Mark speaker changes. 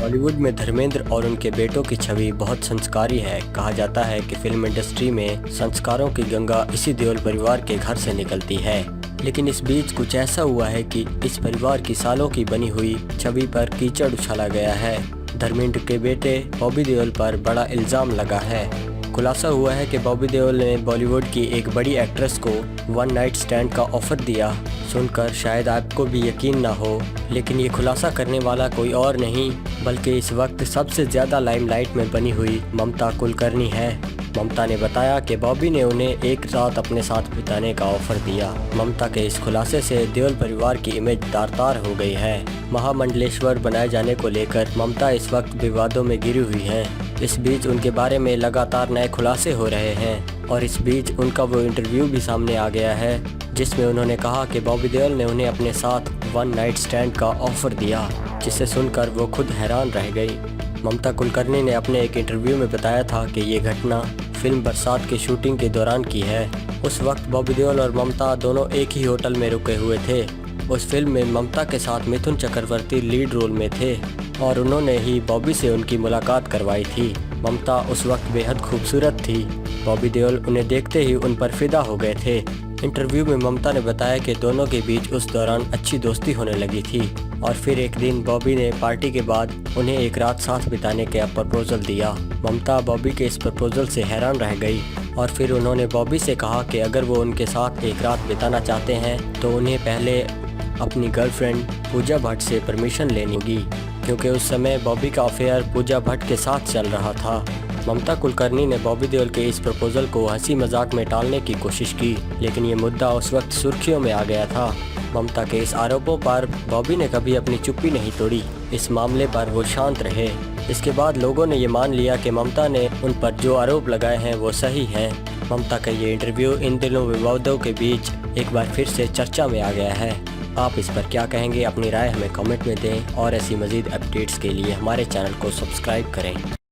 Speaker 1: बॉलीवुड में धर्मेंद्र और उनके बेटों की छवि बहुत संस्कारी है। कहा जाता है कि फिल्म इंडस्ट्री में संस्कारों की गंगा इसी देओल परिवार के घर से निकलती है। लेकिन इस बीच कुछ ऐसा हुआ है कि इस परिवार की सालों की बनी हुई छवि पर कीचड़ उछाला गया है। धर्मेंद्र के बेटे बॉबी देओल पर बड़ा इल्ज़ाम लगा है। खुलासा हुआ है कि बॉबी देओल ने बॉलीवुड की एक बड़ी एक्ट्रेस को वन नाइट स्टैंड का ऑफर दिया। सुनकर शायद आपको भी यकीन ना हो, लेकिन ये खुलासा करने वाला कोई और नहीं बल्कि इस वक्त सबसे ज़्यादा लाइमलाइट में बनी हुई ममता कुलकर्णी है। ममता ने बताया कि बॉबी ने उन्हें एक रात अपने साथ बिताने का ऑफर दिया। ममता के इस खुलासे से देओल परिवार की इमेज तार-तार हो गई है। महामंडलेश्वर बनाए जाने को लेकर ममता इस वक्त विवादों में घिरी हुई हैं। इस बीच उनके बारे में लगातार नए खुलासे हो रहे हैं और इस बीच उनका वो इंटरव्यू भी सामने आ गया है जिसमें उन्होंने कहा कि बॉबी देओल ने उन्हें अपने साथ वन नाइट स्टैंड का ऑफर दिया, जिसे सुनकर वो खुद हैरान रह गई। ममता कुलकर्णी ने अपने एक इंटरव्यू में बताया था कि ये घटना फिल्म बरसात की शूटिंग के दौरान की है। उस वक्त बॉबी देओल और ममता दोनों एक ही होटल में रुके हुए थे। उस फिल्म में ममता के साथ मिथुन चक्रवर्ती लीड रोल में थे और उन्होंने ही बॉबी से उनकी मुलाकात करवाई थी। ममता उस वक्त बेहद खूबसूरत थी। बॉबी देओल उन्हें देखते ही उन पर फिदा हो गए थे। इंटरव्यू में ममता ने बताया कि दोनों के बीच उस दौरान अच्छी दोस्ती होने लगी थी और फिर एक दिन बॉबी ने पार्टी के बाद उन्हें एक रात साथ बिताने का प्रपोजल दिया। ममता बॉबी के इस प्रपोजल से हैरान रह गई और फिर उन्होंने बॉबी से कहा कि अगर वो उनके साथ एक रात बिताना चाहते हैं तो उन्हें पहले अपनी गर्लफ्रेंड पूजा भट्ट से परमिशन लेनी होगी, क्योंकि उस समय बॉबी का अफेयर पूजा भट्ट के साथ चल रहा था। ममता कुलकर्णी ने बॉबी देओल के इस प्रपोजल को हंसी मजाक में टालने की कोशिश की, लेकिन ये मुद्दा उस वक्त सुर्खियों में आ गया था। ममता के इस आरोपों पर बॉबी ने कभी अपनी चुप्पी नहीं तोड़ी। इस मामले पर वो शांत रहे। इसके बाद लोगों ने ये मान लिया कि ममता ने उन पर जो आरोप लगाए हैं वो सही हैं। ममता का ये इंटरव्यू इन दिनों विवादों के बीच एक बार फिर से चर्चा में आ गया है। आप इस पर क्या कहेंगे? अपनी राय हमें कमेंट में दें और ऐसी मज़ीद अपडेट्स के लिए हमारे चैनल को सब्सक्राइब करें।